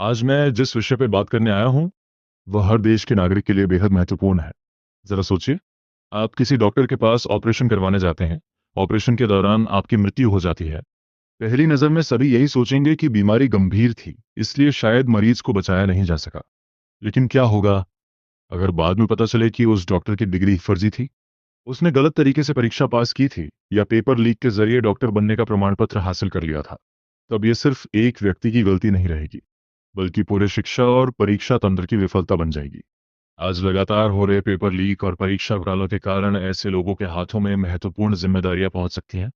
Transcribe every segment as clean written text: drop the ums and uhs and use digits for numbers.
आज मैं जिस विषय पे बात करने आया हूँ, वह हर देश के नागरिक के लिए बेहद महत्वपूर्ण है। ज़रा सोचिए, आप किसी डॉक्टर के पास ऑपरेशन करवाने जाते हैं। ऑपरेशन के दौरान आपकी मृत्यु हो जाती है। पहली नज़र में सभी यही सोचेंगे कि बीमारी गंभीर थी, इसलिए शायद मरीज को बचाया नहीं जा सका। लेकिन क्या होगा अगर बाद में पता चले कि उस डॉक्टर की डिग्री फर्जी थी? उसने गलत तरीके से परीक्षा पास की थी या पेपर लीक के जरिए डॉक्टर बनने का प्रमाण पत्र हासिल कर लिया था। तब ये सिर्फ एक व्यक्ति की गलती नहीं रहेगी, बल्कि पूरे शिक्षा और परीक्षा तंत्र की विफलता बन जाएगी। आज लगातार हो रहे पेपर लीक और परीक्षा घोटालों के कारण ऐसे लोगों के हाथों में महत्वपूर्ण जिम्मेदारियां पहुंच सकती हैं,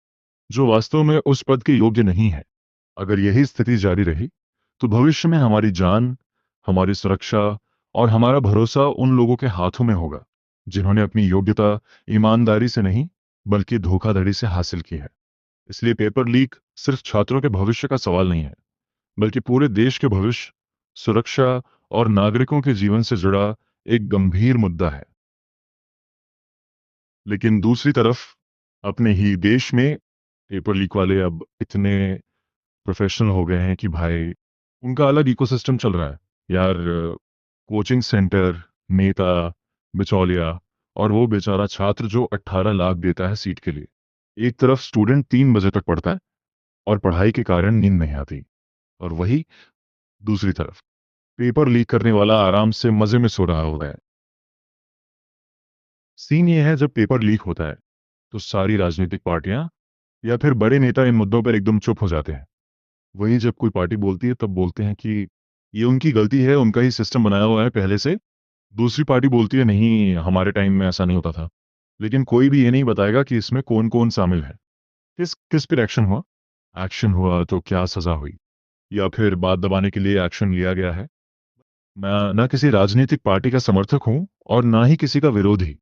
जो वास्तव में उस पद के योग्य नहीं है। अगर यही स्थिति जारी रही, तो भविष्य में हमारी जान, हमारी सुरक्षा और हमारा भरोसा उन लोगों के हाथों में होगा, जिन्होंने अपनी योग्यता ईमानदारी से नहीं, बल्कि धोखाधड़ी से हासिल की है। इसलिए पेपर लीक सिर्फ छात्रों के भविष्य का सवाल नहीं है, बल्कि पूरे देश के भविष्य, सुरक्षा और नागरिकों के जीवन से जुड़ा एक गंभीर मुद्दा है। लेकिन दूसरी तरफ अपने ही देश में पेपर लीक वाले अब इतने प्रोफेशनल हो गए हैं कि भाई उनका अलग इकोसिस्टम चल रहा है। यार, कोचिंग सेंटर, नेता, बिचौलिया और वो बेचारा छात्र जो 18 लाख देता है सीट के लिए। एक तरफ स्टूडेंट 3 बजे तक पढ़ता है और पढ़ाई के कारण नींद नहीं आती, और वही दूसरी तरफ पेपर लीक करने वाला आराम से मजे में सो रहा होता है। सीन ये है, जब पेपर लीक होता है तो सारी राजनीतिक पार्टियां या फिर बड़े नेता इन मुद्दों पर एकदम चुप हो जाते हैं। वहीं जब कोई पार्टी बोलती है तब बोलते हैं कि ये उनकी गलती है, उनका ही सिस्टम बनाया हुआ है पहले से। दूसरी पार्टी बोलती है नहीं, हमारे टाइम में ऐसा नहीं होता था। लेकिन कोई भी ये नहीं बताएगा कि इसमें कौन कौन शामिल है। किस किस पर एक्शन हुआ, एक्शन हुआ तो क्या सजा हुई, या फिर बात दबाने के लिए एक्शन लिया गया है। मैं ना किसी राजनीतिक पार्टी का समर्थक हूँ और ना ही किसी का विरोधी।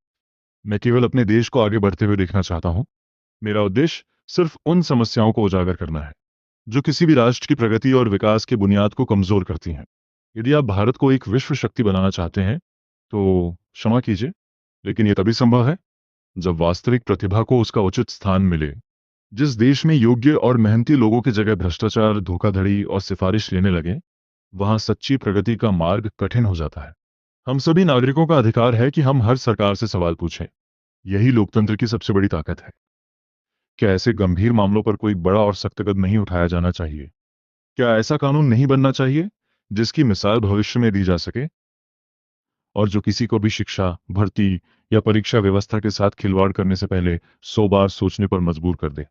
मैं केवल अपने देश को आगे बढ़ते हुए देखना चाहता हूँ। मेरा उद्देश्य सिर्फ उन समस्याओं को उजागर करना है जो किसी भी राष्ट्र की प्रगति और विकास की बुनियाद को कमजोर करती हैं। यदि आप भारत को एक विश्व शक्ति बनाना चाहते हैं, तो क्षमा कीजिए, लेकिन यह तभी संभव है जब वास्तविक प्रतिभा को उसका उचित स्थान मिले। जिस देश में योग्य और मेहनती लोगों की जगह भ्रष्टाचार, धोखाधड़ी और सिफारिश लेने लगे, वहां सच्ची प्रगति का मार्ग कठिन हो जाता है। हम सभी नागरिकों का अधिकार है कि हम हर सरकार से सवाल पूछें। यही लोकतंत्र की सबसे बड़ी ताकत है। क्या ऐसे गंभीर मामलों पर कोई बड़ा और सख्त कदम नहीं उठाया जाना चाहिए? क्या ऐसा कानून नहीं बनना चाहिए जिसकी मिसाल भविष्य में दी जा सके, और जो किसी को भी शिक्षा, भर्ती या परीक्षा व्यवस्था के साथ खिलवाड़ करने से पहले 100 बार सोचने पर मजबूर कर दे?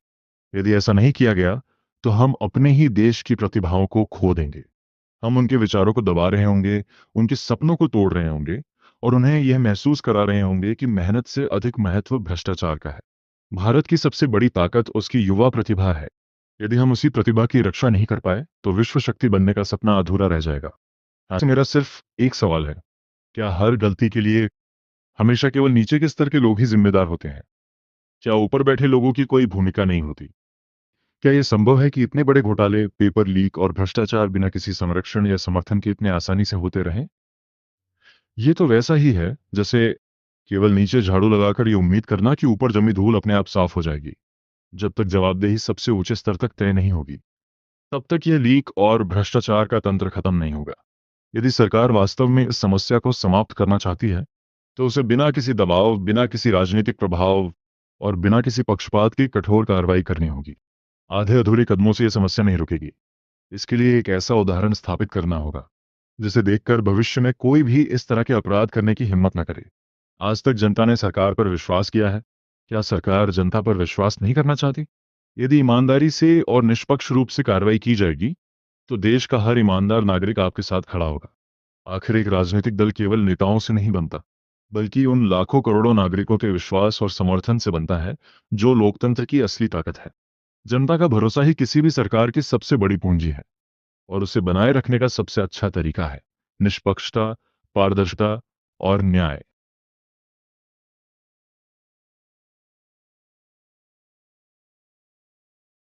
यदि ऐसा नहीं किया गया, तो हम अपने ही देश की प्रतिभाओं को खो देंगे। हम उनके विचारों को दबा रहे होंगे, उनके सपनों को तोड़ रहे होंगे, और उन्हें यह महसूस करा रहे होंगे कि मेहनत से अधिक महत्व भ्रष्टाचार का है। भारत की सबसे बड़ी ताकत उसकी युवा प्रतिभा है। यदि हम उसी प्रतिभा की रक्षा नहीं कर पाए, तो विश्व शक्ति बनने का सपना अधूरा रह जाएगा। आज मेरा सिर्फ एक सवाल है, क्या हर गलती के लिए हमेशा केवल नीचे के स्तर के लोग ही जिम्मेदार होते हैं? क्या ऊपर बैठे लोगों की कोई भूमिका नहीं होती? क्या यह संभव है कि इतने बड़े घोटाले, पेपर लीक और भ्रष्टाचार बिना किसी संरक्षण या समर्थन के इतने आसानी से होते रहें? ये तो वैसा ही है जैसे केवल नीचे झाड़ू लगाकर ये उम्मीद करना कि ऊपर जमी धूल अपने आप साफ हो जाएगी। जब तक जवाबदेही सबसे ऊंचे स्तर तक तय नहीं होगी, तब तक यह लीक और भ्रष्टाचार का तंत्र खत्म नहीं होगा। यदि सरकार वास्तव में इस समस्या को समाप्त करना चाहती है, तो उसे बिना किसी दबाव, बिना किसी राजनीतिक प्रभाव और बिना किसी पक्षपात की कठोर कार्रवाई करनी होगी। आधे अधूरे कदमों से यह समस्या नहीं रुकेगी। इसके लिए एक ऐसा उदाहरण स्थापित करना होगा जिसे देखकर भविष्य में कोई भी इस तरह के अपराध करने की हिम्मत न करे। आज तक जनता ने सरकार पर विश्वास किया है। क्या सरकार जनता पर विश्वास नहीं करना चाहती? यदि ईमानदारी से और निष्पक्ष रूप से कार्रवाई की जाएगी, तो देश का हर ईमानदार नागरिक आपके साथ खड़ा होगा। आखिर एक राजनीतिक दल केवल नेताओं से नहीं बनता, बल्कि उन लाखों करोड़ों नागरिकों के विश्वास और समर्थन से बनता है, जो लोकतंत्र की असली ताकत है। जनता का भरोसा ही किसी भी सरकार की सबसे बड़ी पूंजी है, और उसे बनाए रखने का सबसे अच्छा तरीका है निष्पक्षता, पारदर्शिता और न्याय।